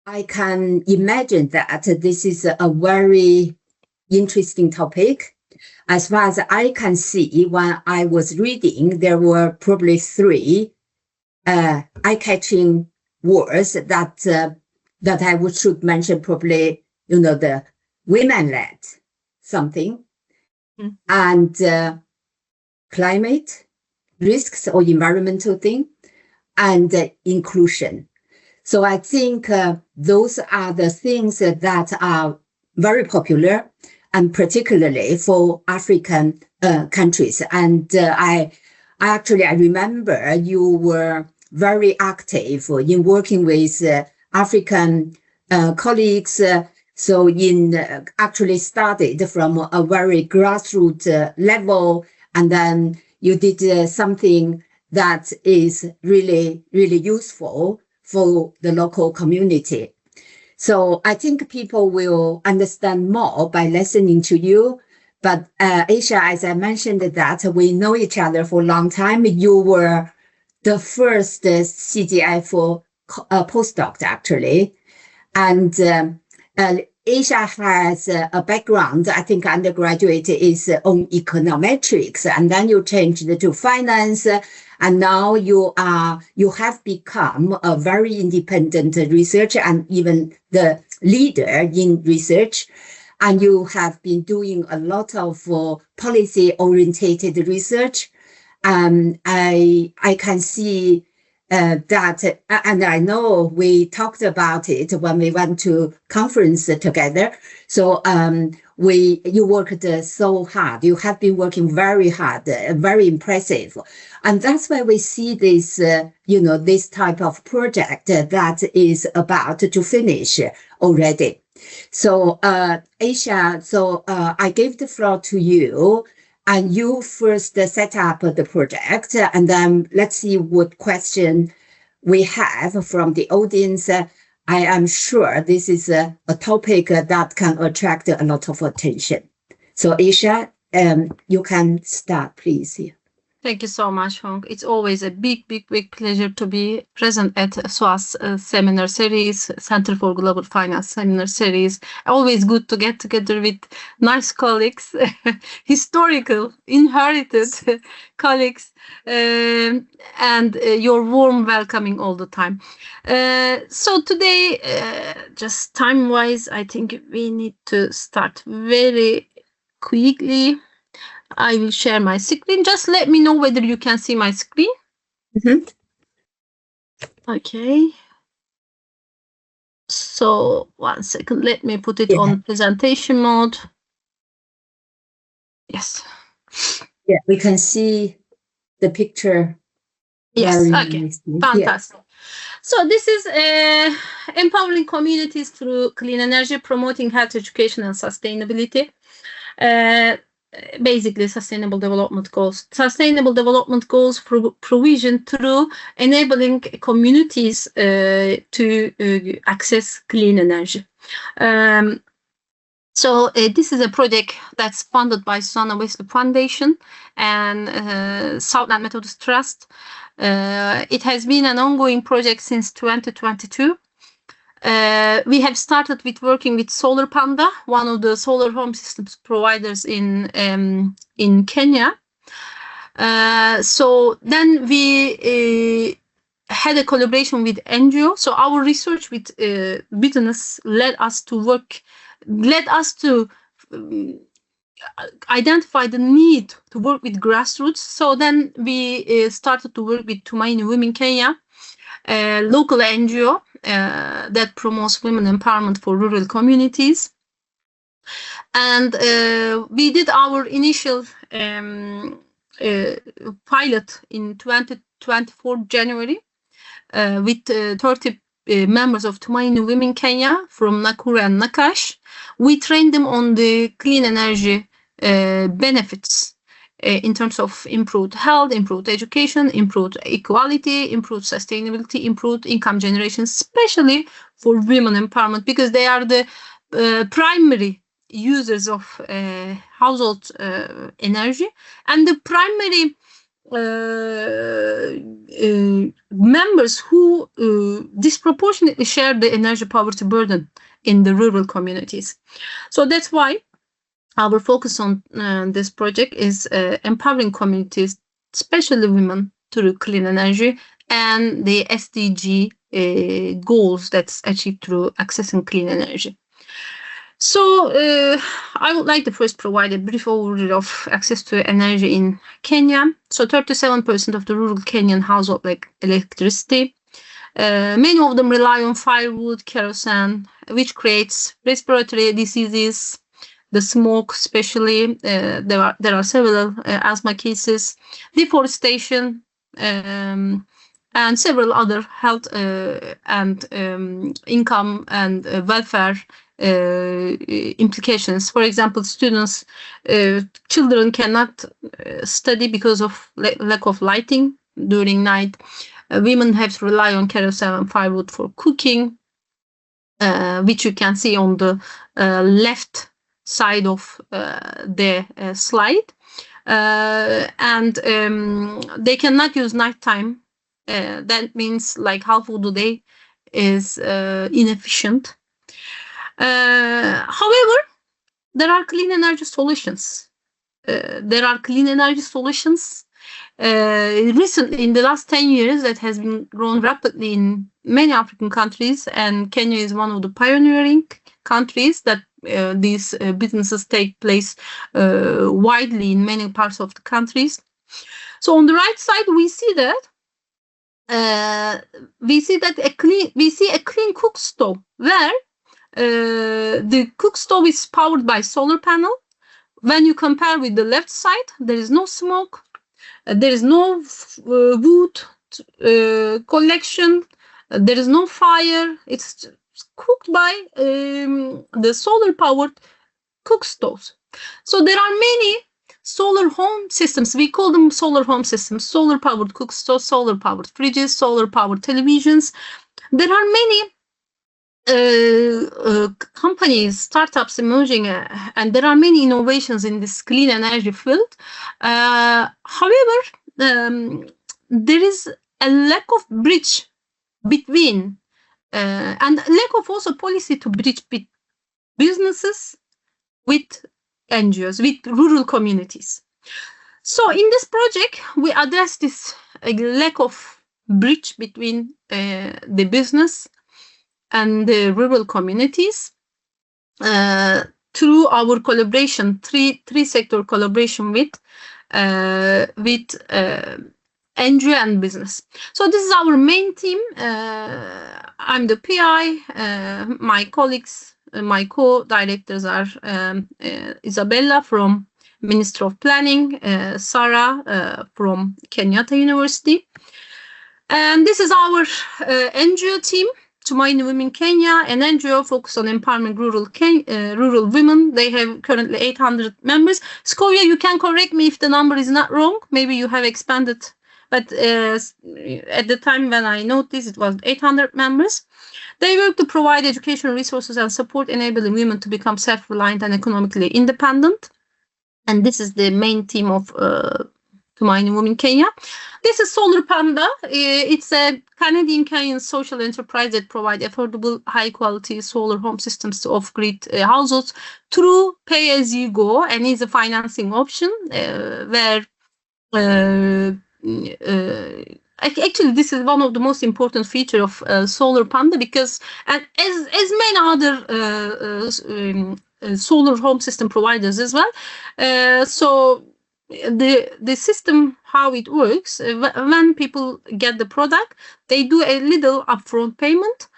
I can imagine that this is a very interesting topic. As far as I can see, when I was reading, there were probably 3 eye-catching words that I should mention. Probably, the women-led something, and climate risks or environmental thing, and inclusion. So I think those are the things that are very popular, and particularly for African countries. And I remember you were very active in working with African colleagues. So actually started from a very grassroots level, and then you did something that is really, really useful for the local community. So I think people will understand more by listening to you. But Ayse, as I mentioned, that we know each other for a long time. You were the first CGF postdoc, actually. And Ayse has a background, I think undergraduate is on econometrics, and then you changed to finance, and now you have become a very independent researcher and even the leader in research. And you have been doing a lot of policy-oriented research. I can see that, and I know we talked about it when we went to conference together. So you worked so hard. You have been working very hard, very impressive. And that's why we see this, this type of project that is about to finish already. So Ayse, I gave the floor to you. And you first set up the project, and then let's see what question we have from the audience. I am sure this is a topic that can attract a lot of attention. So Ayse, you can start, please. Thank you so much, Hong. It's always a big pleasure to be present at SOAS seminar series, Center for Global Finance seminar series. Always good to get together with nice colleagues, historical, inherited colleagues, and your warm welcoming all the time. So today, just time-wise, I think we need to start very quickly. I will share my screen. Just let me know whether you can see my screen. Mm-hmm. Okay. So 1 second. Let me put it on presentation mode. Yes. Yeah, we can see the picture. Yes. Okay. Nicely. Fantastic. Yeah. So this is empowering communities through clean energy, promoting health education and sustainability. Basically sustainable development goals. Sustainable development goals provision through enabling communities to access clean energy. So this is a project that's funded by Susanna Wesley Foundation and Southland Methodist Trust. It has been an ongoing project since 2022. We have started with working with Solar Panda, one of the solar home systems providers in Kenya. So then we had a collaboration with NGO. So our research with business led us to identify the need to work with grassroots. So then we started to work with Tumaini Women Kenya, a local NGO that promotes women empowerment for rural communities. And we did our initial pilot in 2024 January with 30 members of Tumaini Women Kenya from Nakuru and Nakash. We trained them on the clean energy benefits in terms of improved health, improved education, improved equality, improved sustainability, improved income generation, especially for women empowerment, because they are the primary users of household energy and the primary members who disproportionately share the energy poverty burden in the rural communities. So that's why our focus on this project is empowering communities, especially women, through clean energy and the SDG goals that's achieved through accessing clean energy. So I would like to first provide a brief overview of access to energy in Kenya. So 37% of the rural Kenyan household like electricity. Many of them rely on firewood, kerosene, which creates respiratory diseases, the smoke especially. There are several asthma cases, deforestation, and several other health and income and welfare implications. For example, children cannot study because of lack of lighting during night. Women have to rely on kerosene and firewood for cooking, which you can see on the left side of the slide. And they cannot use nighttime. That means like half of the day is inefficient. However, there are clean energy solutions. Recently, in the last 10 years, that has been grown rapidly in many African countries, and Kenya is one of the pioneering countries that these businesses take place widely in many parts of the countries. So on the right side, we see a clean cook stove where the cook stove is powered by solar panel. When you compare with the left side, there is no smoke, there is no wood collection, there is no fire. It's cooked by the solar powered cook stoves. So there are many solar home systems. We call them solar home systems: solar powered cook stoves, solar powered fridges, solar powered televisions. There are many companies, startups emerging, and there are many innovations in this clean energy field. However, there is a lack of bridge between and lack of also policy to bridge businesses with NGOs, with rural communities. So in this project, we address this lack of bridge between the business and the rural communities through our collaboration, three sector collaboration with NGO and business. So this is our main team. I'm the PI. My colleagues, my co-directors are Isabella from Ministry of Planning, Sarah from Kenyatta University. And this is our NGO team, Tumaini Women Kenya, an NGO focused on empowering rural women. They have currently 800 members. Skovia, you can correct me if the number is not wrong. Maybe you have expanded, but at the time when I noticed, it was 800 members. They work to provide educational resources and support, enabling women to become self-reliant and economically independent. And this is the main team of Tumaini Women Kenya. This is Solar Panda. It's a Canadian-Kenyan social enterprise that provides affordable, high-quality solar home systems to off-grid households through PAYGo, and is a financing option where actually this is one of the most important features of Solar Panda, because as many other solar home system providers as well. So the system, how it works, when people get the product, they do a little upfront payment,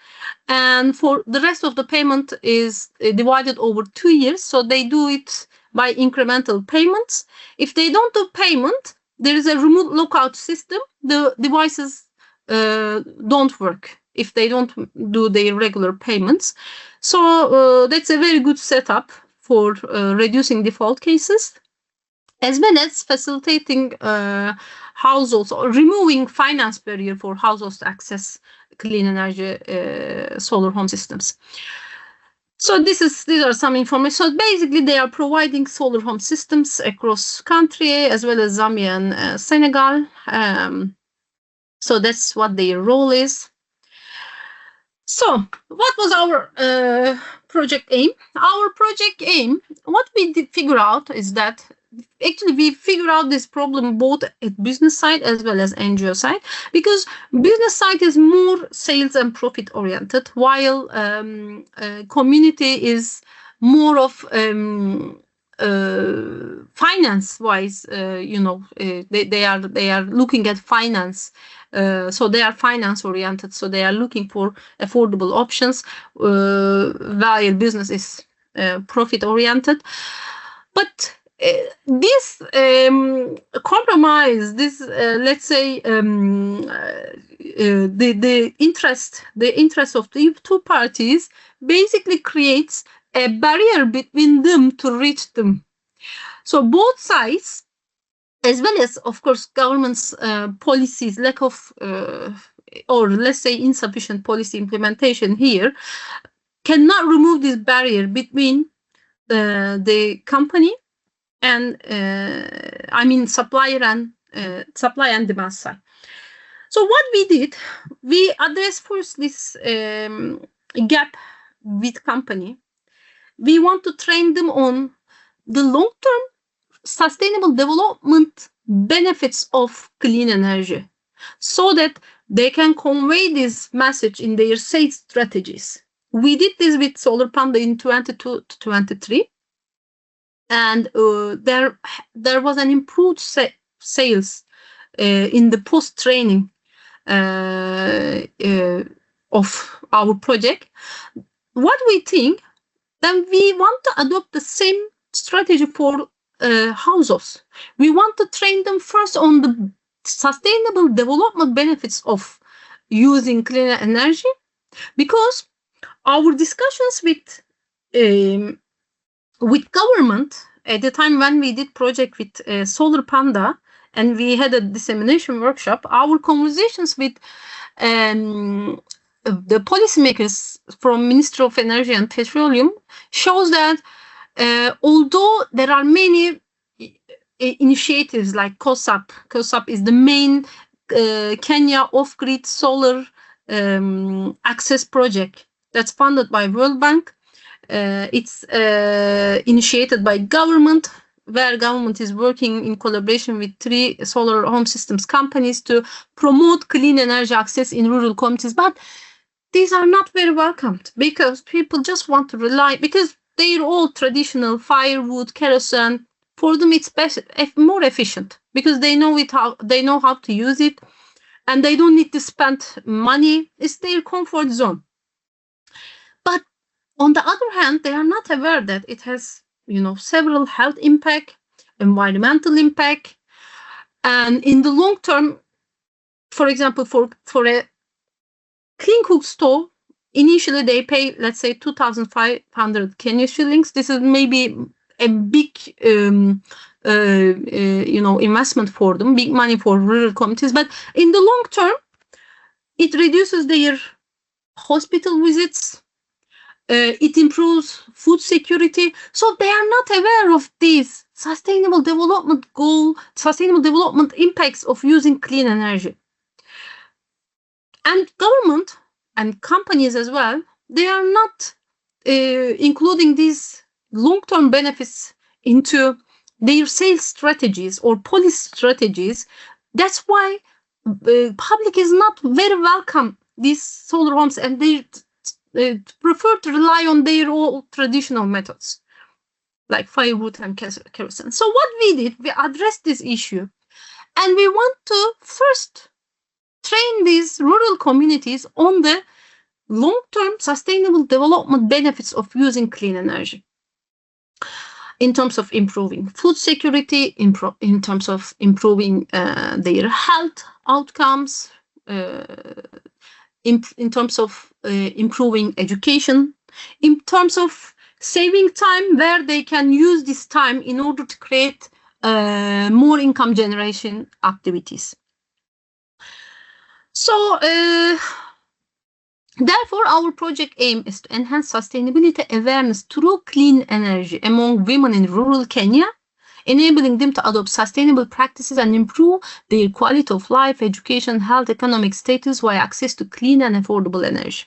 and for the rest of the payment is divided over 2 years. So they do it by incremental payments. If they don't do payment, there is a remote lockout system. The devices don't work if they don't do their regular payments. So that's a very good setup for reducing default cases, as well as facilitating households, or removing finance barrier for households to access clean energy solar home systems. So these are some information. So basically, they are providing solar home systems across country as well as Zambia and Senegal. So that's what their role is. So what was our project aim? Our project aim, what we did figure out is that actually we figure out this problem both at business side as well as NGO side, because business side is more sales and profit oriented, while community is more of finance wise. They are looking at finance. So they are finance oriented, so they are looking for affordable options, while business is profit oriented. But this compromise, this let's say the interest of the two parties basically creates a barrier between them to reach them. So both sides, as well as, of course, government's policies, lack of, or let's say insufficient policy implementation here, cannot remove this barrier between the company and, supply and demand side. So what we did, we addressed first this gap with company. We want to train them on the long-term sustainable development benefits of clean energy, so that they can convey this message in their sales strategies. We did this with Solar Panda in 22 to 23, and there was an improved sales in the post-training of our project. What we think, then we want to adopt the same strategy for households. We want to train them first on the sustainable development benefits of using cleaner energy, because our discussions with government at the time when we did project with Solar Panda and we had a dissemination workshop, our conversations with the policymakers from Ministry of Energy and Petroleum shows that although there are many initiatives like COSAP is the main Kenya off-grid solar access project that's funded by World Bank. It's initiated by government, where government is working in collaboration with 3 solar home systems companies to promote clean energy access in rural communities. But these are not very welcomed, because people just want to rely, because they're all traditional firewood, kerosene. For them, it's more efficient because they know how to use it, and they don't need to spend money. It's their comfort zone. But on the other hand, they are not aware that it has, several health impact, environmental impact, and in the long term, for example, for a clean cook stove, initially they pay, let's say, 2,500 Kenya shillings. This is maybe a big, investment for them, big money for rural communities. But in the long term, it reduces their hospital visits. It improves food security. So they are not aware of these sustainable development impacts of using clean energy. And government and companies as well, they are not including these long-term benefits into their sales strategies or policy strategies. That's why public is not very welcome these solar homes, and they prefer to rely on their old traditional methods like firewood and kerosene. So what we did, we addressed this issue, and we want to first train these rural communities on the long-term sustainable development benefits of using clean energy, in terms of improving food security, in terms of improving their health outcomes, in terms of improving education, in terms of saving time, where they can use this time in order to create more income generation activities. So Therefore, our project aim is to enhance sustainability awareness through clean energy among women in rural Kenya, enabling them to adopt sustainable practices and improve their quality of life, education, health, economic status via access to clean and affordable energy.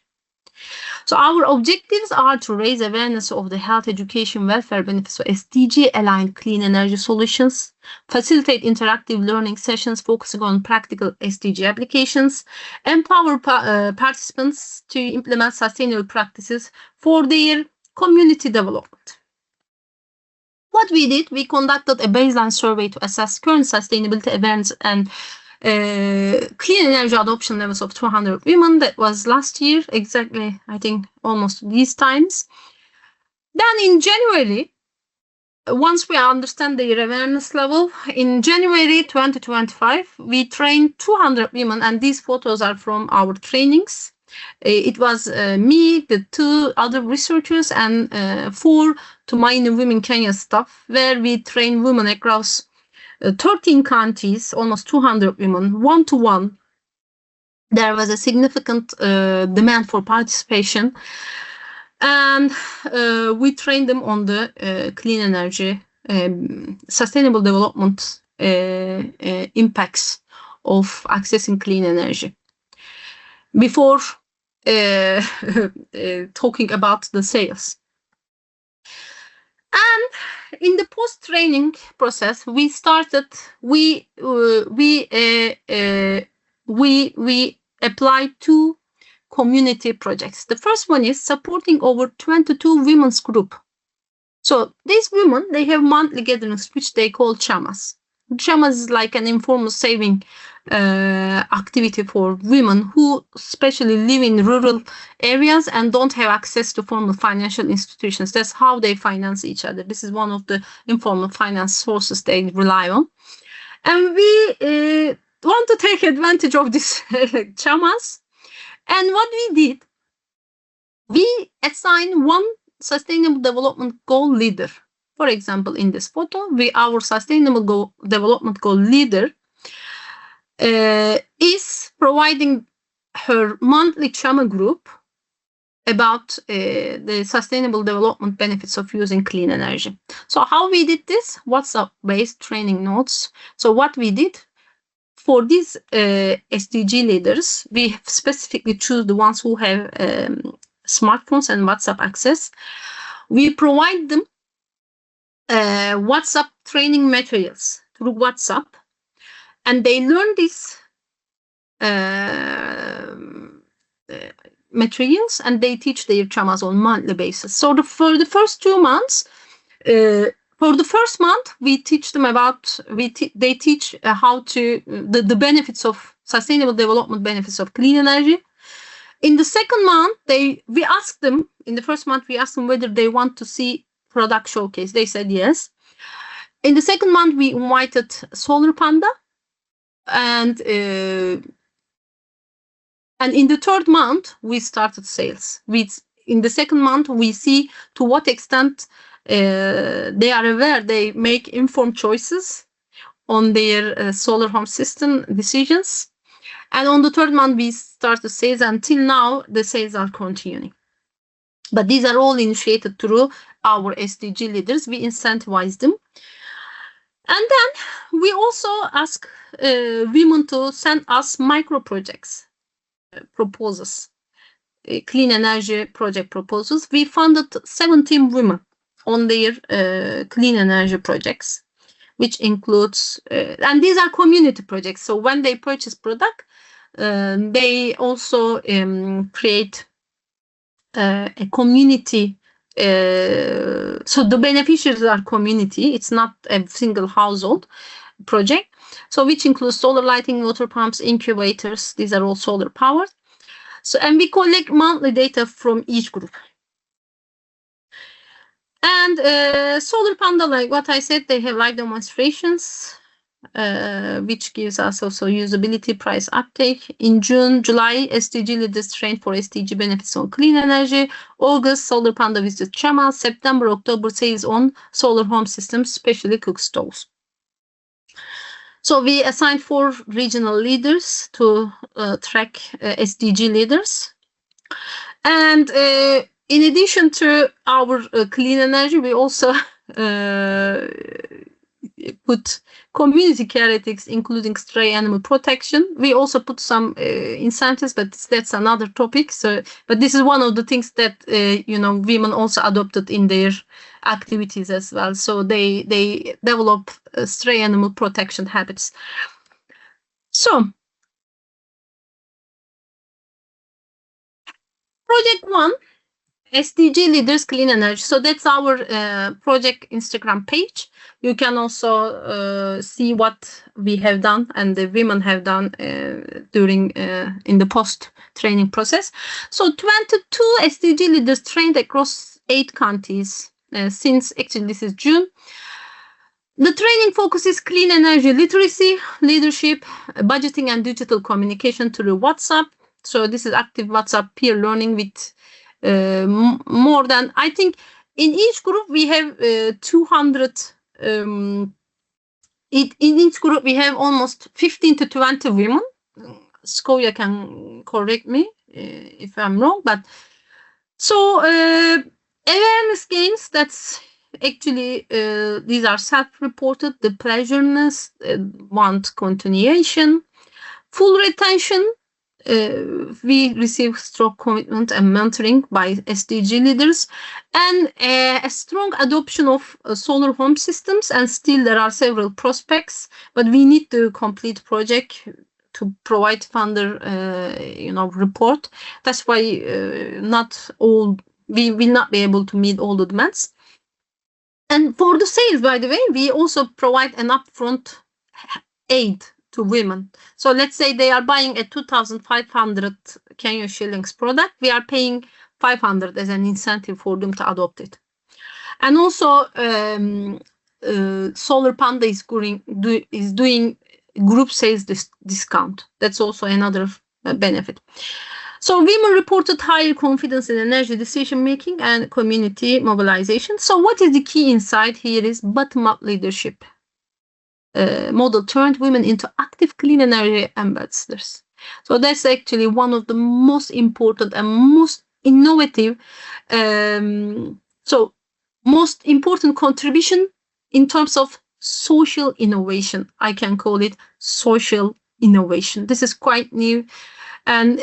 So our objectives are to raise awareness of the health, education, welfare benefits of SDG-aligned clean energy solutions, facilitate interactive learning sessions focusing on practical SDG applications, empower participants to implement sustainable practices for their community development. What we did, we conducted a baseline survey to assess current sustainability awareness and clean energy adoption levels of 200 women. That was last year, exactly, I think, almost these times. Then in January, once we understand their awareness level, in January 2025, we trained 200 women, and these photos are from our trainings. It was me, the 2 other researchers, and 4 Tumaini Women Kenya staff, where we train women across 13 countries, almost 200 women, one-to-one. There was a significant demand for participation, and we trained them on the clean energy, sustainable development impacts of accessing clean energy. Before talking about the sales. And in the post-training process, we started. We applied 2 community projects. The first one is supporting over 22 women's group. So these women, they have monthly gatherings, which they call chamas. Chamas is like an informal saving activity for women who especially live in rural areas and don't have access to formal financial institutions. That's how they finance each other. This is one of the informal finance sources they rely on. And we want to take advantage of this chamas. And what we did, we assigned 1 sustainable development goal leader. For example, in this photo, our sustainable development goal leader is providing her monthly chama group about the sustainable development benefits of using clean energy. So how we did this? WhatsApp-based training notes. So what we did, for these SDG leaders, we specifically choose the ones who have smartphones and WhatsApp access. We provide them WhatsApp training materials through WhatsApp, and they learn these materials, and they teach their chamas on monthly basis. So for the first 2 months, for the first month, we teach them about, they teach how to, the benefits of sustainable development benefits of clean energy. In the second month, we asked them, in the first month, we asked them whether they want to see product showcase. They said yes. In the second month, we invited Solar Panda, and in the third month, we started sales. In the second month, we see to what extent they are aware, they make informed choices on their solar home system decisions. And on the third month, we started sales. Until now, the sales are continuing. But these are all initiated through our SDG leaders. We incentivize them. And then we also ask women to send us micro projects, proposals, clean energy project proposals. We funded 17 women on their clean energy projects, which includes, and these are community projects. So when they purchase product, they also create a community. So the beneficiaries are community. It's not a single household project. So which includes solar lighting, water pumps, incubators. These are all solar powered. So, and we collect monthly data from each group. And Solar Panda, like what I said, they have live demonstrations, which gives us also usability, price uptake. In June, July, SDG leaders trained for SDG benefits on clean energy. August, Solar Panda visits chama. September, October, sales on solar home systems, especially cookstoves. So we assigned 4 regional leaders to track SDG leaders. And in addition to our clean energy, we also put community care ethics, including stray animal protection. We also put some incentives, but that's another topic. So, but this is one of the things that women also adopted in their activities as well. So they develop stray animal protection habits. So, project 1. SDG Leaders Clean Energy. So that's our project Instagram page. You can also see what we have done and the women have done during in the post-training process. So 22 SDG leaders trained across 8 countries since actually this is June. The training focuses clean energy literacy, leadership, budgeting, and digital communication through WhatsApp. So this is active WhatsApp peer learning with more than, I think, in each group we have 200. In each group we have almost 15 to 20 women. Skoya can correct me if I'm wrong, but so awareness gains. That's actually these are self-reported. The pleasureness, want continuation, full retention. We receive strong commitment and mentoring by SDG leaders, and a strong adoption of solar home systems. And still there are several prospects, but we need to complete project to provide funder, report. That's why not all, we will not be able to meet all the demands. And for the sales, by the way, we also provide an upfront aid to women. So let's say they are buying a 2,500 Kenya shillings product. We are paying 500 as an incentive for them to adopt it. And also, Solar Panda is doing group sales discount. That's also another benefit. So women reported higher confidence in energy decision making and community mobilization. So what is the key insight here is bottom-up leadership. Model turned women into active clean energy ambassadors. So that's actually one of the most important and most innovative, most important contribution in terms of social innovation. I can call it social innovation. This is quite new. And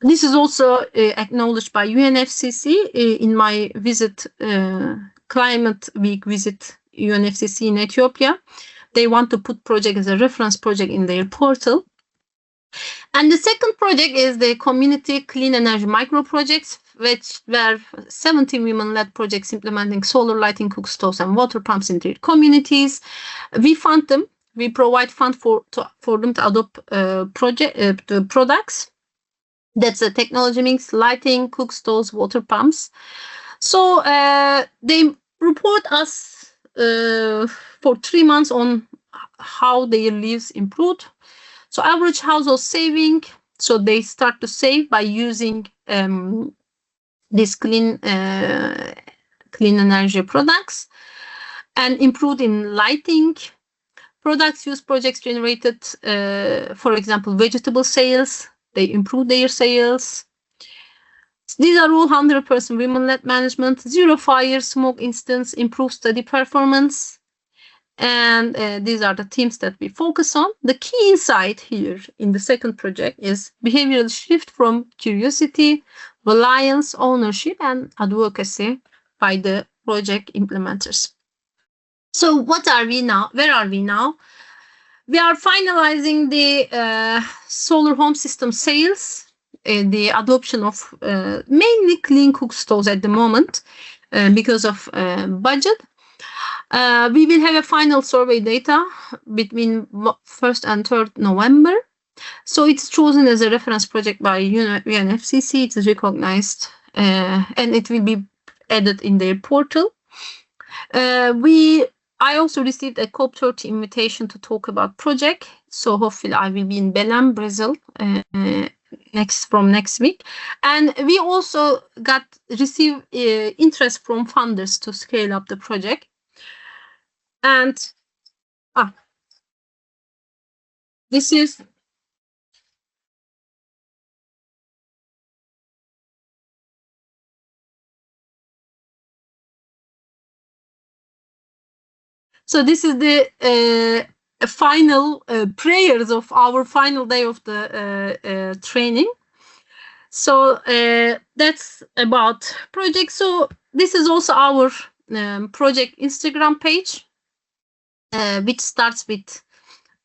this is also acknowledged by UNFCCC in my visit, Climate Week visit UNFCCC in Ethiopia. They want to put project as a reference project in their portal. And the second project is the community clean energy micro projects, which were 17 women-led projects implementing solar lighting, cookstoves, and water pumps in their communities. We fund them. We provide fund for them to adopt products. That's a technology mix: lighting, cookstoves, water pumps. So they report us for 3 months on how their lives improved. So average household saving. So they start to save by using these clean energy products, and improved in lighting. Products use projects generated, for example, vegetable sales. They improve their sales. These are all 100% women-led management. Zero fire, smoke instance, improved study performance. And these are the themes that we focus on. The key insight here in the second project is behavioral shift from curiosity, reliance, ownership, and advocacy by the project implementers. So what are we now? Where are we now? We are finalizing the solar home system sales, the adoption of mainly clean cook stoves at the moment because of budget. We will have a final survey data between 1st and 3rd November. So it's chosen as a reference project by UNFCCC. It is recognized and it will be added in their portal. I also received a COP30 invitation to talk about project. So hopefully I will be in Belém, Brazil, from next week. And we also received interest from funders to scale up the project. And this is So this is the final prayers of our final day of the training. So that's about project. So this is also our project Instagram page, which starts with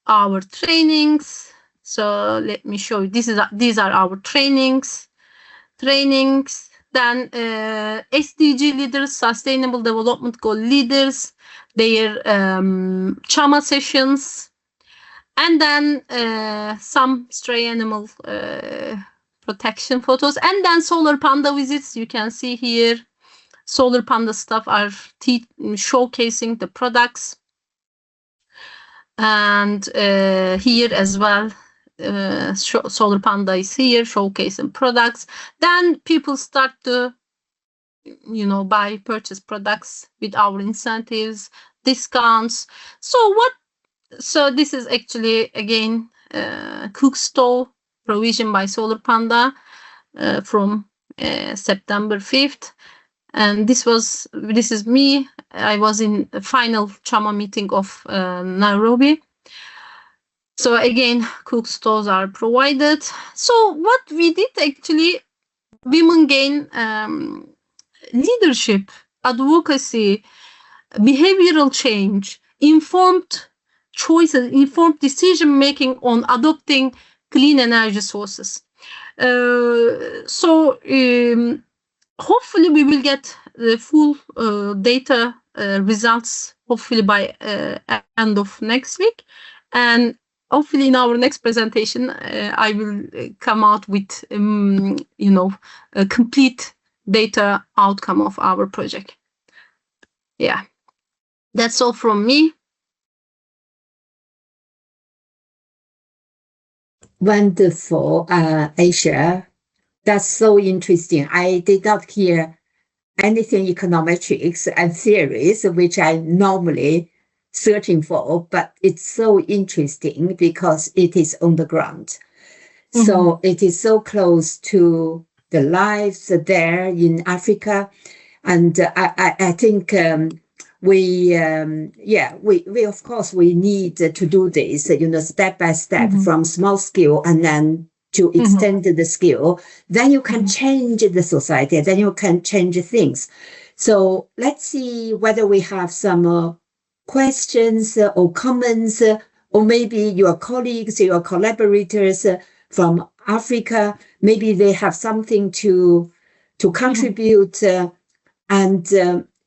our trainings. So let me show you. These are our trainings. Then SDG leaders, Sustainable Development Goal leaders, their chama sessions, and then some stray animal protection photos, and then Solar Panda visits. You can see here Solar Panda staff are showcasing the products, and here as well Solar Panda is here showcasing products. Then people start to buy, purchase products with our incentives, discounts. So this is actually again cookstove provision by Solar Panda from September 5th. And this is me. I was in the final chama meeting of Nairobi. So again, cookstoves are provided. So what we did actually, women gain leadership, advocacy, behavioral change, informed choices, informed decision making on adopting clean energy sources. So hopefully we will get the full data results hopefully by end of next week, and hopefully in our next presentation I will come out with a complete data outcome of our project. Yeah, that's all from me. Wonderful, Ayse. That's so interesting. I did not hear anything econometrics and theories, which I normally searching for, but it's so interesting because it is on the ground. Mm-hmm. So it is so close to the lives there in Africa. And I think we of course we need to do this, step by step, mm-hmm. from small scale and then to extend mm-hmm. the skill, then you can change the society, then you can change things. So let's see whether we have some questions or comments, or maybe your colleagues, your collaborators from Africa, maybe they have something to contribute.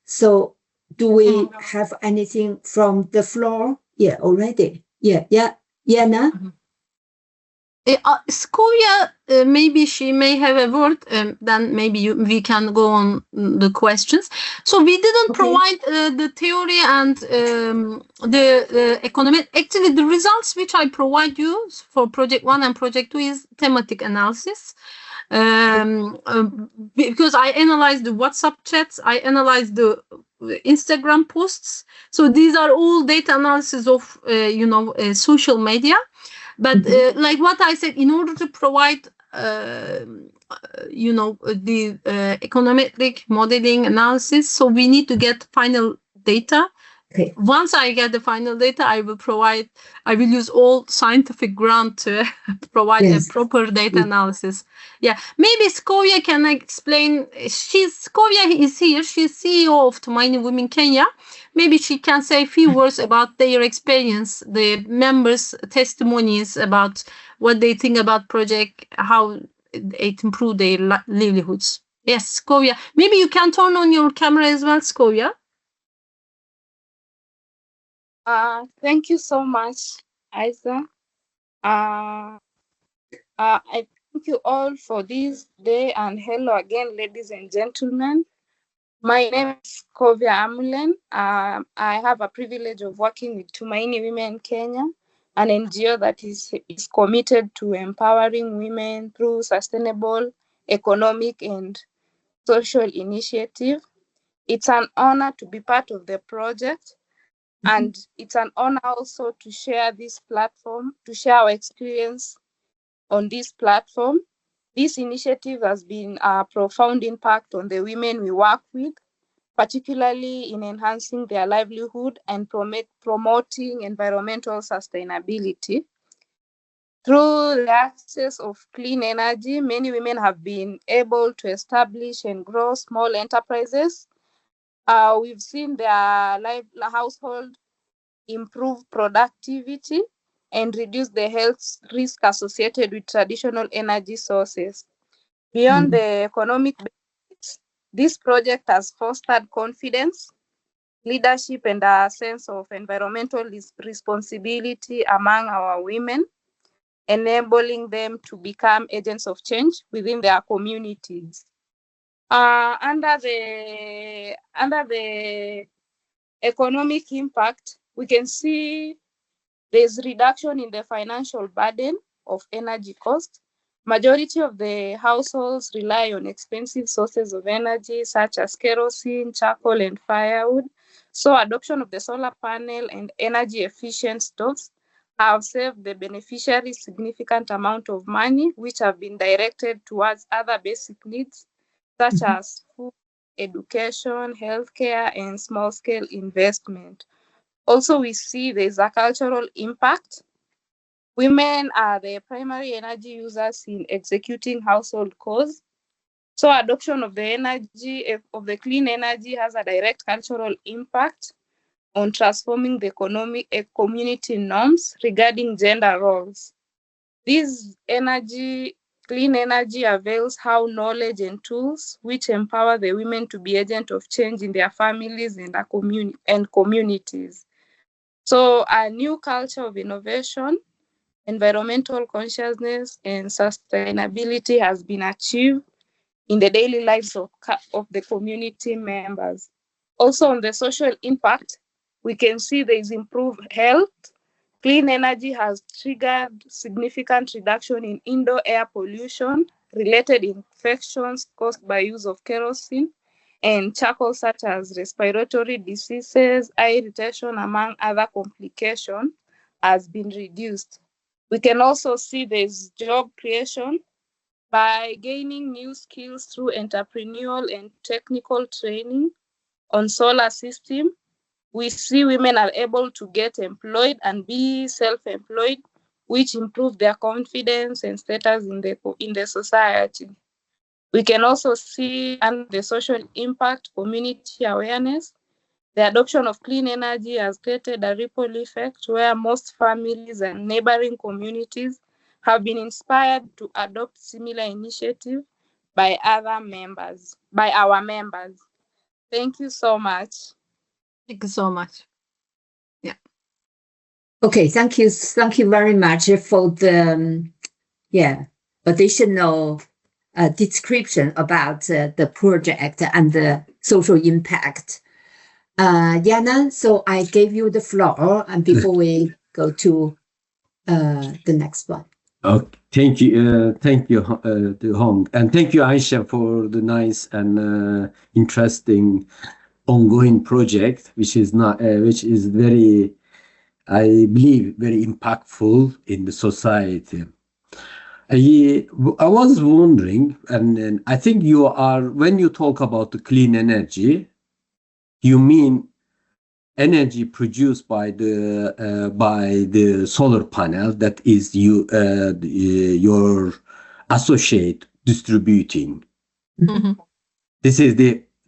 So do we have anything from the floor? Yeah, already. Yeah, Yana? Mm-hmm. Skovia, maybe she may have a word, then maybe we can go on the questions. So we didn't provide the theory and the economic. Actually, the results which I provide you for Project 1 and Project 2 is thematic analysis. Because I analyzed the WhatsApp chats, I analyzed the Instagram posts. So these are all data analysis of, social media. But like what I said, in order to provide, the econometric modeling analysis, so we need to get final data. Okay. Once I get the final data, I will use all scientific ground to provide a proper data analysis. Yeah, maybe Skovia can explain. Skovia is here. She's CEO of Tumaini Women Kenya. Maybe she can say a few words about their experience, the members' testimonies about what they think about project, how it improved their livelihoods. Yes, Skovia. Maybe you can turn on your camera as well, Skovia. Thank you so much, Ayse. I thank you all for this day, and hello again, ladies and gentlemen. My name is Skovia Amulen. I have a privilege of working with Tumaini Women Kenya, an NGO that is committed to empowering women through sustainable economic and social initiative. It's an honor to be part of the project. And it's an honor also to share this platform, to share our experience on this platform. This initiative has been a profound impact on the women we work with. particularly in enhancing their livelihood and promoting environmental sustainability. Through the access of clean energy, many women have been able to establish and grow small enterprises. We've seen their household improve productivity and reduce the health risk associated with traditional energy sources. Beyond the economic benefits, this project has fostered confidence, leadership, and a sense of environmental responsibility among our women, enabling them to become agents of change within their communities. Under the economic impact, we can see there's reduction in the financial burden of energy costs. Majority of the households rely on expensive sources of energy such as kerosene, charcoal, and firewood. So adoption of the solar panel and energy efficient stoves have saved the beneficiaries significant amount of money, which have been directed towards other basic needs such as food, education, healthcare, and small-scale investment. Also, we see there's a cultural impact. Women are the primary energy users in executing household chores. So adoption of the clean energy has a direct cultural impact on transforming the community norms regarding gender roles. Clean energy avails how knowledge and tools which empower the women to be agents of change in their families and communities. So a new culture of innovation, environmental consciousness, and sustainability has been achieved in the daily lives of the community members. Also on the social impact, we can see there is improved health. Clean energy has triggered significant reduction in indoor air pollution, related infections caused by use of kerosene and charcoal, such as respiratory diseases, eye irritation, among other complications, has been reduced. We can also see there's job creation by gaining new skills through entrepreneurial and technical training on solar system. We see women are able to get employed and be self-employed, which improve their confidence and status in the society. We can also see under the social impact, community awareness. The adoption of clean energy has created a ripple effect where most families and neighboring communities have been inspired to adopt similar initiatives by our members. Thank you so much. Thank you so much. Yeah. Okay, thank you very much for the additional description about the project and the social impact. Yana, so I gave you the floor, and before we go to the next one. Thank you, Hong, and thank you, Ayse, for the nice and interesting ongoing project, which is very, I believe, very impactful in the society. I was wondering, and I think when you talk about the clean energy, you mean energy produced by the solar panel that is your associate distributing. Mm-hmm.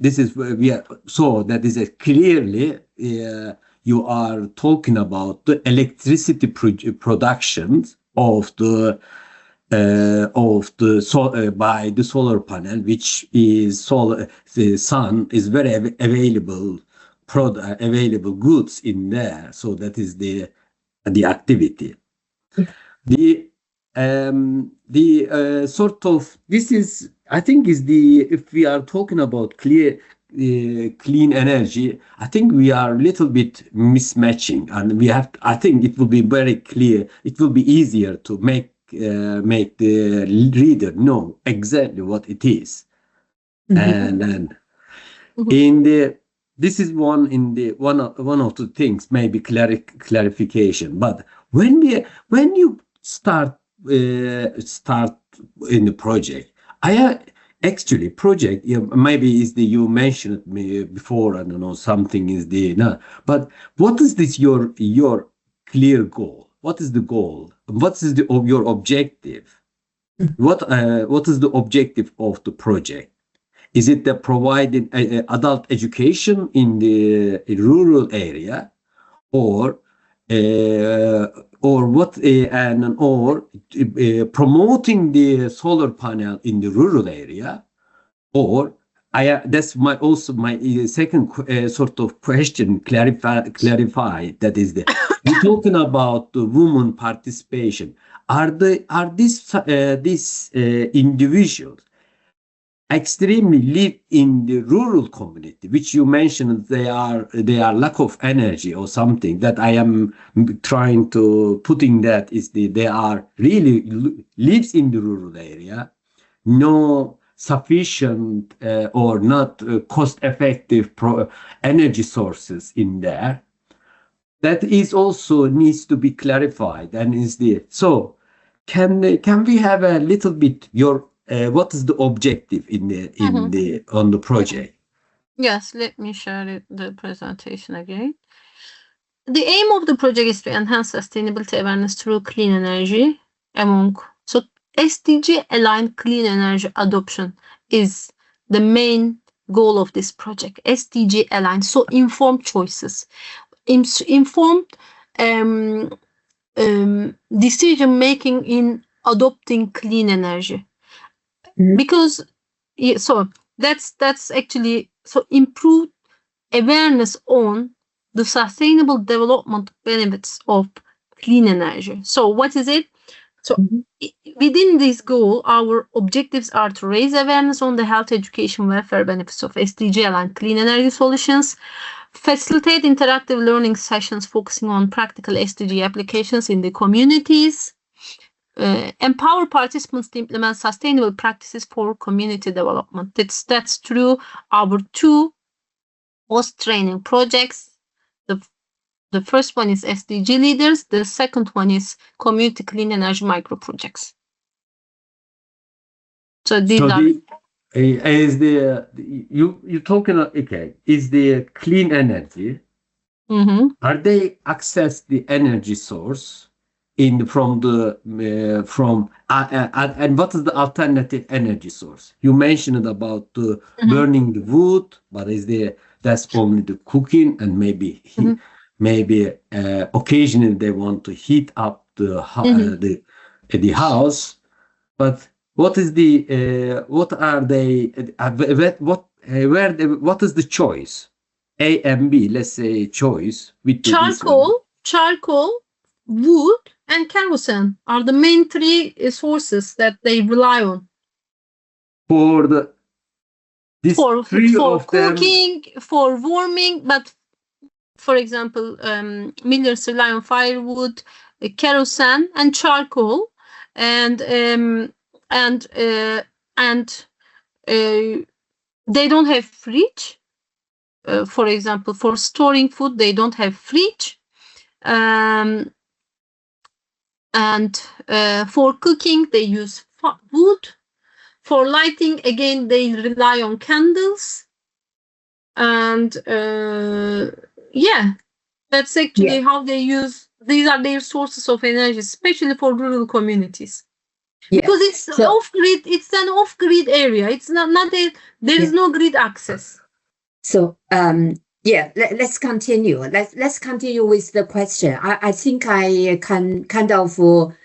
This is where we are. So that is clearly you are talking about the electricity production of the by the solar panel, which is the sun is very available goods in there. So that is the activity. The sort of, this is, I think, is if we are talking about clean energy, I think we are a little bit mismatching, and I think it will be very clear. It will be easier to make the reader know exactly what it is. And then this is one of the things, maybe clarification. But when you start in the project, actually project, maybe is the, you mentioned me before, I don't know, something is the, no, but what is this your clear goal? What is the goal? What is your objective? What is the objective of the project? Is it the providing adult education in the rural area, or what, or promoting the solar panel in the rural area, or that's my second sort of question, clarify that is the we're talking about the women participation. Are these individuals extremely live in the rural community, which you mentioned they are lack of energy or something, that I am trying to putting that is they are really lives in the rural area, no sufficient or not cost effective energy sources in there. That is also needs to be clarified, and is the so can we have a little bit your what is the objective in the on the project? Yes, let me share the presentation again. The aim of the project is to enhance sustainability awareness through clean energy so SDG-aligned clean energy adoption is the main goal of this project. SDG-aligned, so informed choices, informed decision making in adopting clean energy. Because so that's actually so improved awareness on the sustainable development benefits of clean energy. So what is it? So within this goal, our objectives are to raise awareness on the health, education, welfare benefits of SDG-aligned clean energy solutions, facilitate interactive learning sessions focusing on practical SDG applications in the communities, empower participants to implement sustainable practices for community development. That's through our two post-training projects. The first one is SDG leaders. The second one is community clean energy micro projects. So these is the you talking okay? Is the clean energy? Are they access the energy source from and what is the alternative energy source? You mentioned about burning the wood, but that's only the cooking, and maybe occasionally they want to heat up the house, but what is the what are they what is the choice? A and B, let's say choice with charcoal, wood, and kerosene are the main three sources that they rely on for cooking, for warming. But for example, millers rely on firewood, kerosene, and charcoal, and they don't have fridge. For example, for storing food, they don't have fridge. And for cooking, they use wood. For lighting, again, they rely on candles. And that's actually how they use. These are their sources of energy, especially for rural communities. Because it's off-grid. It's an off-grid area. It's not there is no grid access. So let's continue. Let's continue with the question. I think I can kind of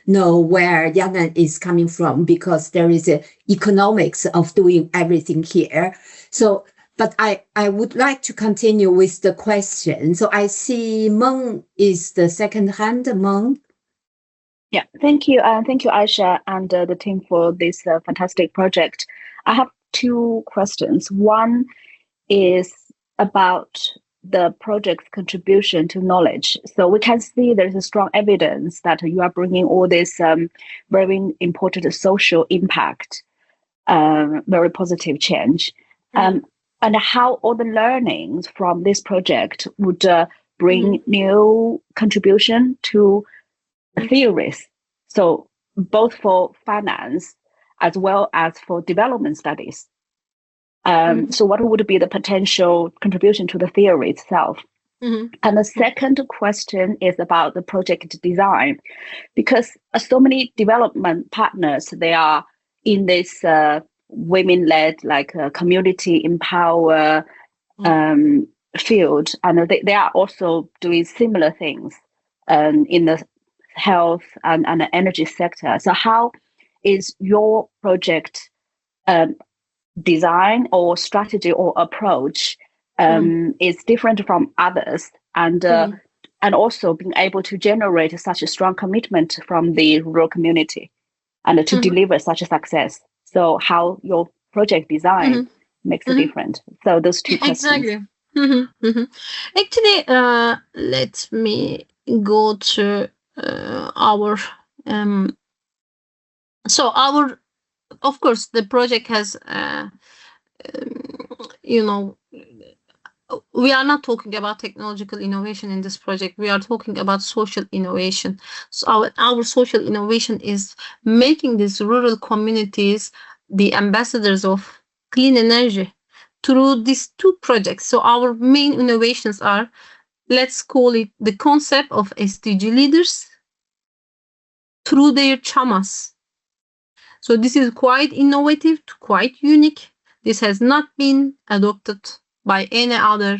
know where Yana is coming from, because there is economics of doing everything here. So, but I would like to continue with the question. So I see Meng is the second hand. Meng. Yeah, thank you. Thank you, Ayse, and the team for this fantastic project. I have two questions. One is about the project's contribution to knowledge. So we can see there's a strong evidence that you are bringing all this very important social impact, very positive change, and how all the learnings from this project would bring new contribution to theories. So both for finance as well as for development studies. So what would be the potential contribution to the theory itself? And the second question is about the project design, because so many development partners, they are in this women-led, like community empower field, and they are also doing similar things in the health and the energy sector. So how is your project design or strategy or approach is different from others, and also being able to generate such a strong commitment from the rural community and to deliver such a success? So how your project design makes a difference? So those two questions. Exactly. Actually, let me go to our of course the project has we are not talking about technological innovation in this project. We are talking about social innovation. So our social innovation is making these rural communities the ambassadors of clean energy through these two projects. So our main innovations are, let's call it the concept of SDG leaders through their chamas. So this is quite innovative, quite unique. This has not been adopted by any other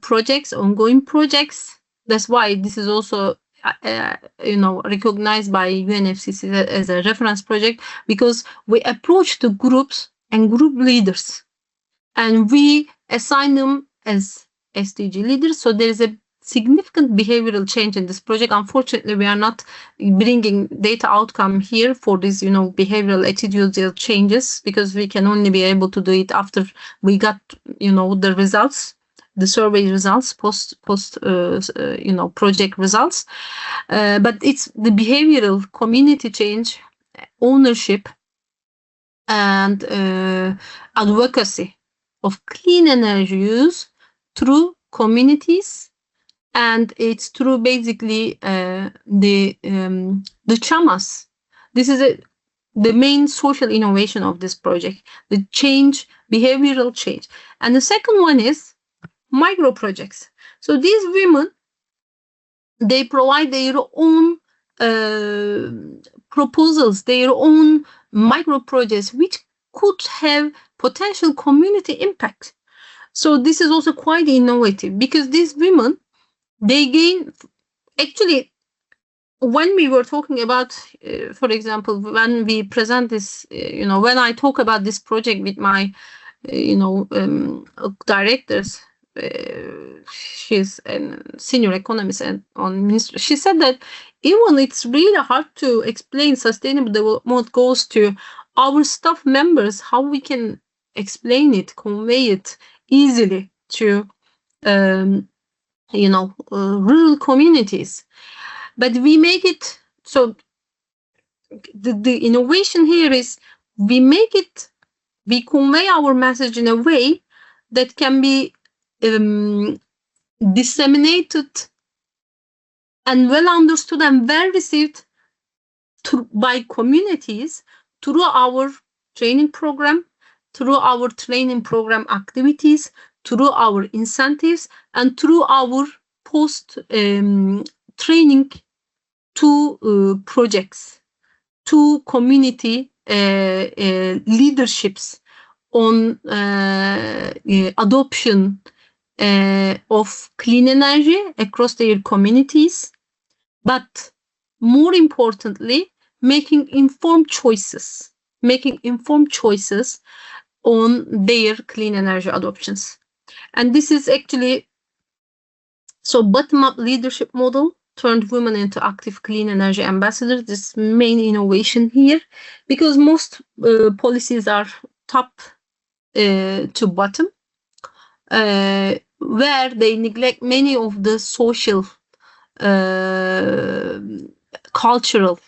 projects, ongoing projects. That's why this is also recognized by UNFCCC as a reference project, because we approach the groups and group leaders and we assign them as SDG leaders. So there is a significant behavioral change in this project. Unfortunately, we are not bringing data outcome here for these, behavioral attitudinal changes, because we can only be able to do it after we got, the results, the survey results, post project results. But it's the behavioral community change, ownership, and advocacy of clean energy use through communities. And it's through basically the chamas. This is the main social innovation of this project, the change, behavioral change. And the second one is micro projects. So these women, they provide their own proposals, their own micro projects, which could have potential community impact. So this is also quite innovative, because these women, they gain, actually, when we were talking about, for example, when we present this, when I talk about this project with my, directors, she's a senior economist and on ministry, she said that even it's really hard to explain sustainable development goals to our staff members, how we can explain it, convey it easily to rural communities. But we make it so the innovation here is we convey our message in a way that can be disseminated and well understood and well received by communities through our training program, through our training program activities, through our incentives, and through our post training to projects, to community leaderships on adoption of clean energy across their communities, but more importantly, making informed choices on their clean energy adoptions. And this is actually, so bottom-up leadership model turned women into active clean energy ambassadors. This main innovation here, because most policies are top to bottom, where they neglect many of the social, cultural,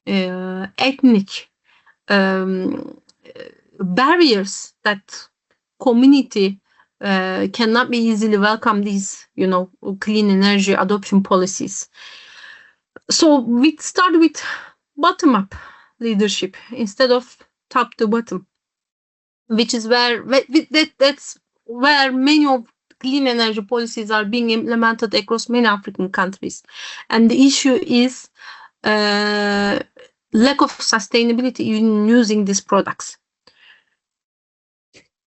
ethnic barriers that community cannot be easily welcome these, clean energy adoption policies. So we start with bottom up leadership instead of top to bottom, which is that's where many of clean energy policies are being implemented across many African countries. And the issue is lack of sustainability in using these products.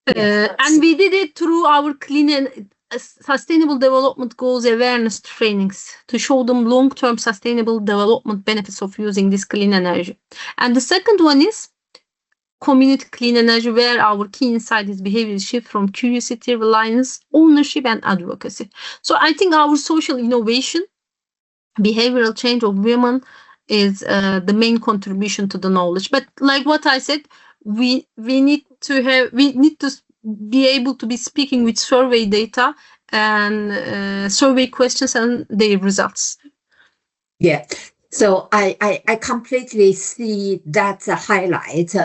And we did it through our clean and sustainable development goals awareness trainings to show them long-term sustainable development benefits of using this clean energy. And the second one is community clean energy, where our key insight is behavior shift from curiosity, reliance, ownership, and advocacy. So I think our social innovation, behavioral change of women is the main contribution to the knowledge. But like what I said, we need to be able to be speaking with survey data and survey questions and their results. Yeah. So I completely see that highlight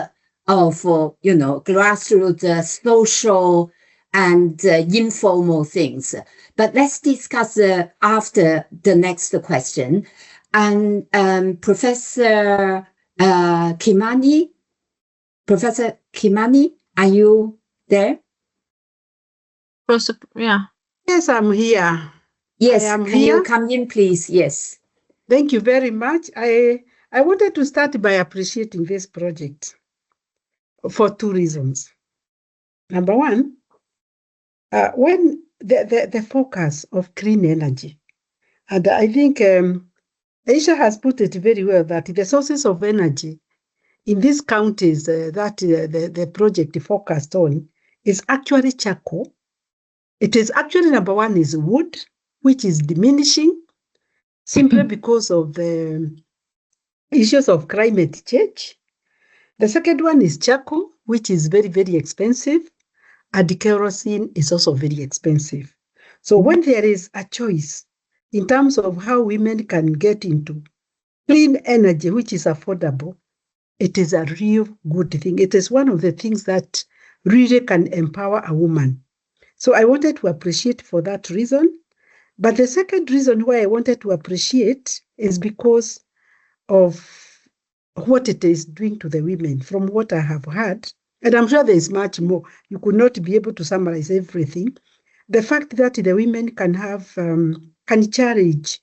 of grassroots social and informal things. But let's discuss after the next question. And Professor Tumaini, are you there? Yeah. Yes, I'm here. Yes, can you come in, please? Yes. Thank you very much. I wanted to start by appreciating this project for two reasons. Number one, when the focus of clean energy, and I think Ayse has put it very well, that the sources of energy in these counties that the project focused on is actually charcoal. It is actually, number one is wood, which is diminishing simply because of the issues of climate change. The second one is charcoal, which is very, very expensive, and the kerosene is also very expensive. So when there is a choice in terms of how women can get into clean energy, which is affordable, it is a real good thing. It is one of the things that really can empower a woman. So I wanted to appreciate for that reason. But the second reason why I wanted to appreciate is because of what it is doing to the women from what I have heard. And I'm sure there is much more. You could not be able to summarize everything. The fact that the women can have, can challenge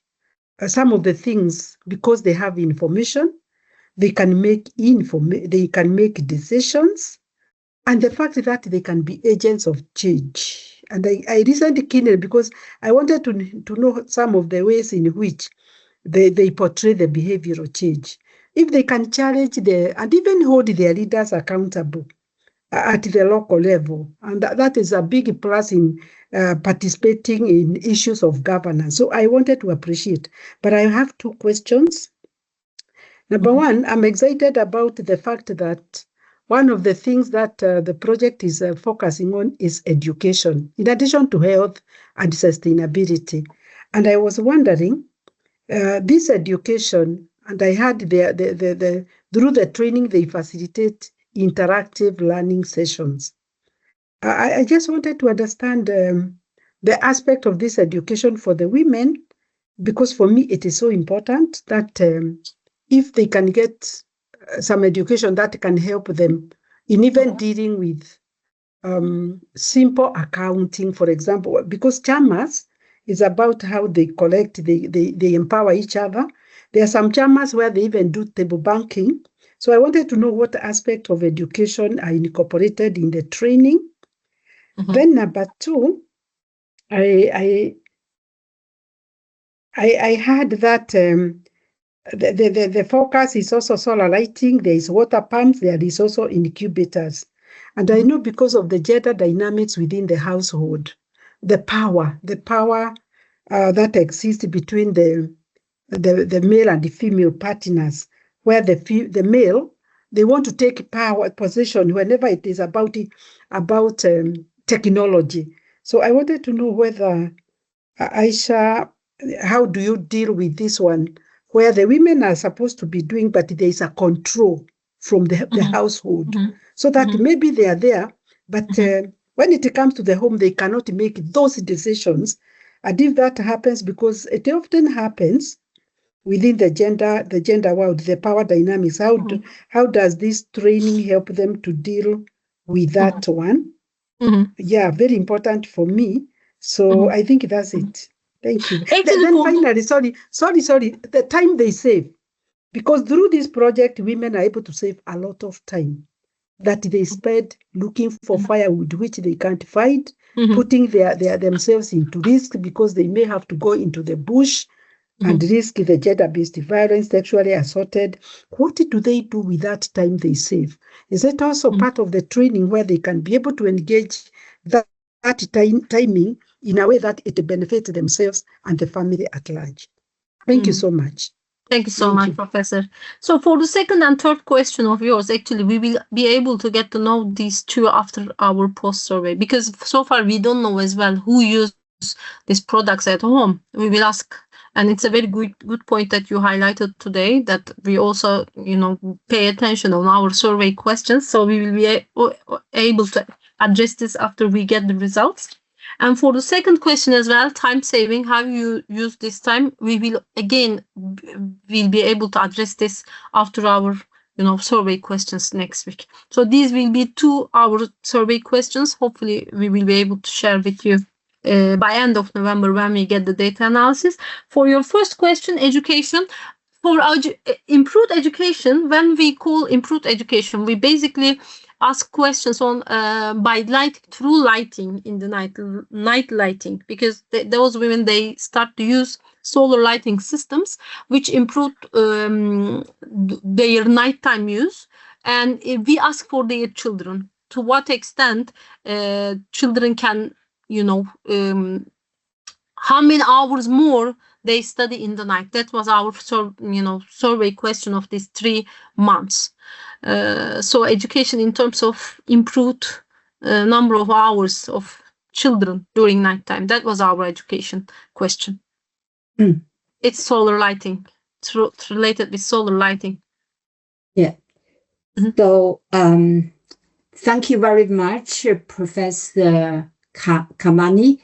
some of the things because they have information, they can make decisions, and the fact that they can be agents of change. And I recently keenly because I wanted to know some of the ways in which they portray the behavioral change. If they can challenge and even hold their leaders accountable at the local level, and that is a big plus in participating in issues of governance. So I wanted to appreciate, but I have two questions. Number one, I'm excited about the fact that one of the things that the project is focusing on is education, in addition to health and sustainability. And I was wondering, this education, and I heard through the training, they facilitate interactive learning sessions. I just wanted to understand the aspect of this education for the women, because for me, it is so important that if they can get some education that can help them in even dealing with simple accounting, for example, because chamas is about how they collect, they empower each other. There are some chamas where they even do table banking. So I wanted to know what aspect of education are incorporated in the training. Then number two, I heard that the focus is also solar lighting, there is water pumps, there is also incubators. And I know because of the gender dynamics within the household, the power that exists between the male and the female partners, where the male, they want to take possession whenever it is about technology. So I wanted to know whether, Ayse, how do you deal with this one, where the women are supposed to be doing, but there is a control from the household, so that maybe they are there, but when it comes to the home, they cannot make those decisions. And if that happens, because it often happens within the gender world, the power dynamics. How does this training help them to deal with that one? Yeah, very important for me. So I think that's it. Thank you. Actually, Then finally, sorry, the time they save. Because through this project, women are able to save a lot of time that they spend looking for firewood, which they can't find, putting themselves into risk because they may have to go into the bush and risk the gender-based violence, sexually assaulted. What do they do with that time they save? Is it also part of the training where they can be able to engage that timing in a way that it benefits themselves and the family at large? Thank you so much. Thank you so much, Professor. So for the second and third question of yours, actually, we will be able to get to know these two after our post-survey, because so far we don't know as well who use these products at home. We will ask, and it's a very good point that you highlighted today, that we also, pay attention on our survey questions. So we will be able to address this after we get the results. And for the second question as well, time saving, how you use this time, we will be able to address this after our survey questions next week. So these will be 2 hour survey questions. Hopefully we will be able to share with you by end of November when we get the data analysis. For your first question, education. For improved education, when we call improved education, we basically ask questions on through lighting in the night lighting, because those women, they start to use solar lighting systems, which improved their nighttime use. And we ask for their children, to what extent children can, how many hours more they study in the night. That was our survey question of these 3 months. So education in terms of improved number of hours of children during nighttime. That was our education question. It's solar lighting. It's related with solar lighting. Yeah. So thank you very much, Professor Tumaini,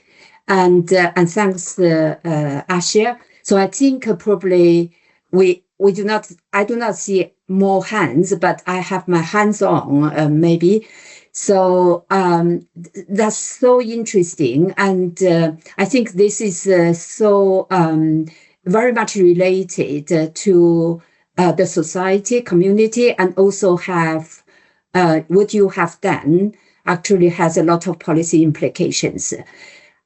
and thanks Ayse. So I think probably I do not see more hands, but I have my hands on maybe. So that's so interesting, and I think this is so very much related to the society, community, and also have what you have done actually has a lot of policy implications.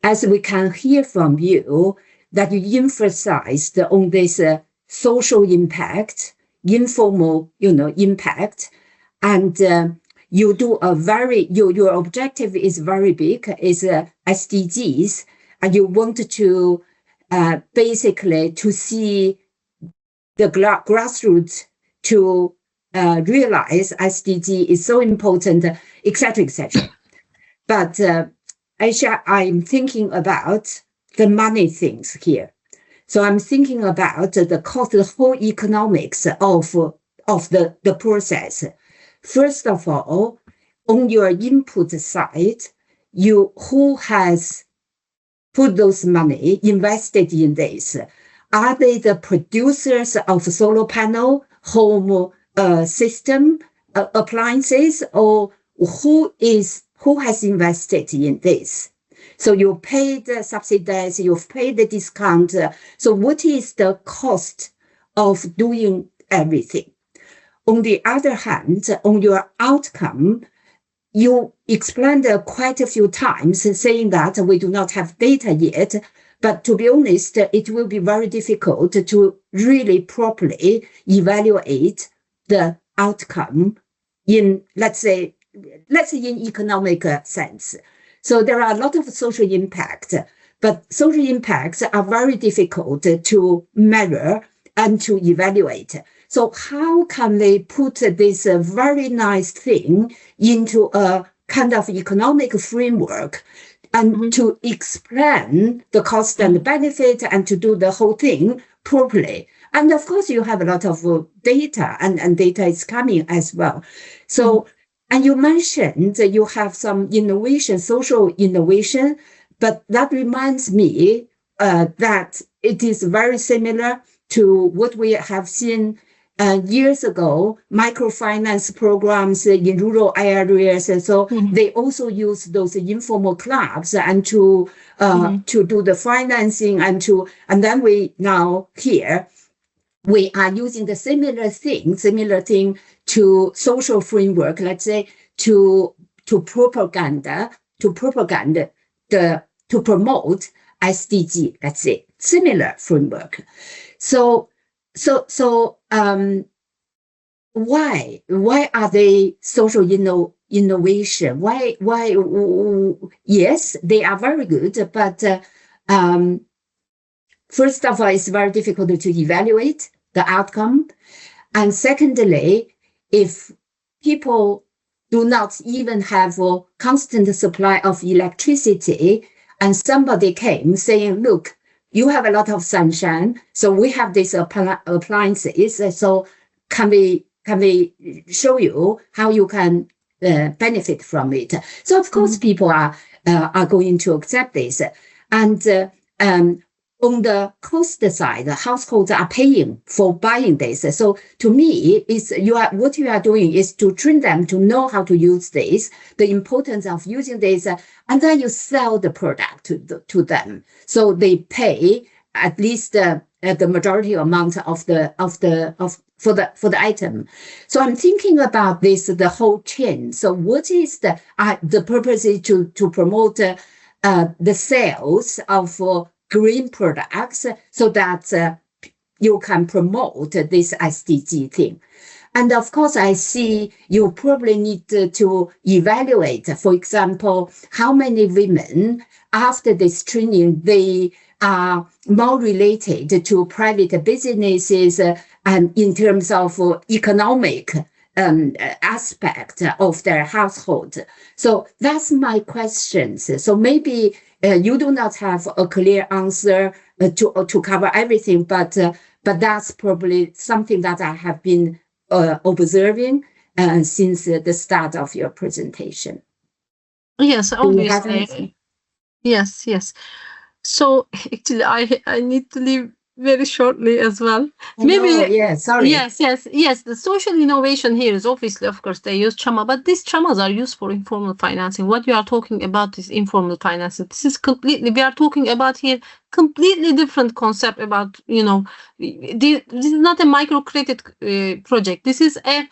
As we can hear from you, that you emphasized on this social impact, informal, impact, and you do your objective is very big, is SDGs, and you want to basically to see the grassroots to realize SDG is so important, etc., etc. But Ayse, I'm thinking about the money things here. So I'm thinking about the cost, the whole economics of the process. First of all, on your input side, who has put those money, invested in this? Are they the producers of solar panel, home system, appliances, or who has invested in this? So you paid the subsidies, you've paid the discount. So what is the cost of doing everything? On the other hand, on your outcome, you explained quite a few times saying that we do not have data yet, but to be honest, it will be very difficult to really properly evaluate the outcome in, let's say in economic sense. So there are a lot of social impact, but social impacts are very difficult to measure and to evaluate. So how can they put this very nice thing into a kind of economic framework and to explain the cost and the benefit and to do the whole thing properly? And of course, you have a lot of data, and data is coming as well. So, and you mentioned you have some innovation, social innovation, but that reminds me that it is very similar to what we have seen years ago, microfinance programs in rural areas. And so they also use those informal clubs and to do the financing and then we now here, we are using the similar thing to social framework, let's say, to promote SDG, let's say, similar framework. So why are they social innovation? Why? Yes, they are very good, but first of all, it's very difficult to evaluate the outcome, and secondly, if people do not even have a constant supply of electricity, and somebody came saying, look, you have a lot of sunshine, so we have these appliances, so can we show you how you can benefit from it? So of course people are going to accept this, and on the cost side, households are paying for buying this. So to me, what you are doing is to train them to know how to use this, the importance of using this, and then you sell the product to them. So they pay at least the majority amount for the item. So I'm thinking about this, the whole chain. So what is the purpose is to promote the sales of green products so that you can promote this SDG thing. And of course, I see you probably need to evaluate, for example, how many women after this training, they are more related to private businesses and in terms of economic aspect of their household. So that's my questions. So maybe you do not have a clear answer to cover everything, but that's probably something that I have been observing since the start of your presentation. Yes, obviously. Yes. So actually, I need to leave very shortly as well. Sorry. Yes. The social innovation here is obviously, of course, they use chama, but these chamas are used for informal financing. What you are talking about is informal financing. This is we are talking about here completely different concept about, this is not a microcredit project. This is a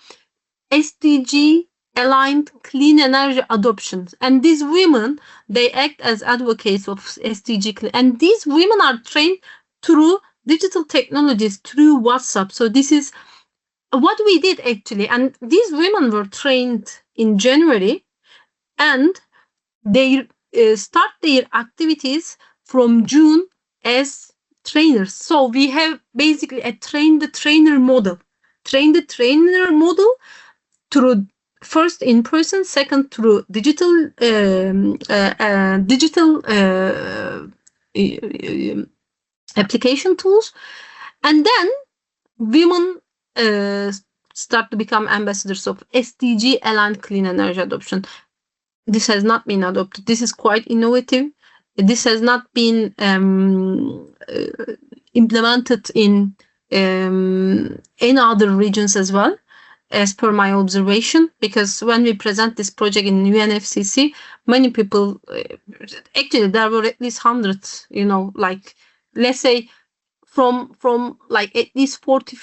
SDG-aligned clean energy adoption. And these women, they act as advocates of SDG. And these women are trained through digital technologies, through WhatsApp. So this is what we did actually. And these women were trained in January, and they start their activities from June as trainers. So we have basically a train-the-trainer model. Train-the-trainer model through first in person, second through digital application tools, and then women start to become ambassadors of SDG-aligned clean energy adoption. This has not been adopted. This is quite innovative. This has not been implemented in any other regions as well, as per my observation, because when we present this project in UNFCCC, many people, actually there were at least hundreds, like, let's say from like at least 40,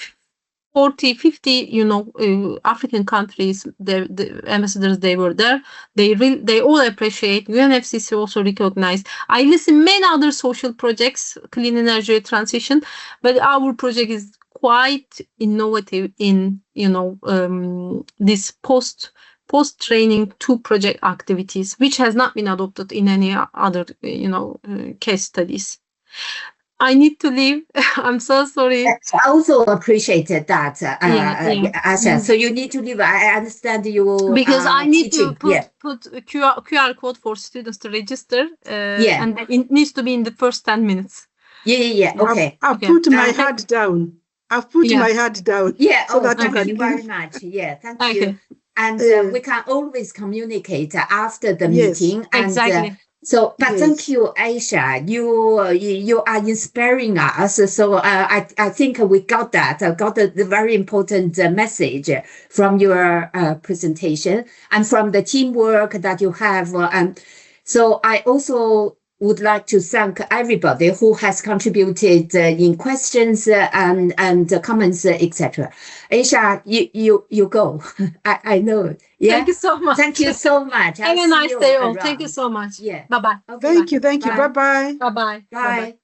50, African countries, the ambassadors, they were there. They all appreciate. UNFCCC also recognized. I listen many other social projects, clean energy transition, but our project is quite innovative in, this post-training to project activities, which has not been adopted in any other, case studies. I need to leave. I'm so sorry. I also appreciated that, Ayse. So you need to leave. I understand you. Because I need to put a QR code for students to register. And it needs to be in the first 10 minutes. Yeah. Okay. I've put my head down. I've put my head down. Yeah. So that thank you very much. Yeah. Thank you. And we can always communicate after the meeting. And, exactly. So, but Yes. thank you, Ayse. You are inspiring us. So I think we got that. Got the very important message from your presentation and from the teamwork that you have. So I also would like to thank everybody who has contributed in questions and comments, etc. Ayse, you go. I know. Yeah. Thank you so much. Thank you so much. Have I'll a see nice you day all. around. Thank you so much. Yeah. Bye-bye. Okay, Thank you. Bye. Bye-bye. Bye-bye. Bye.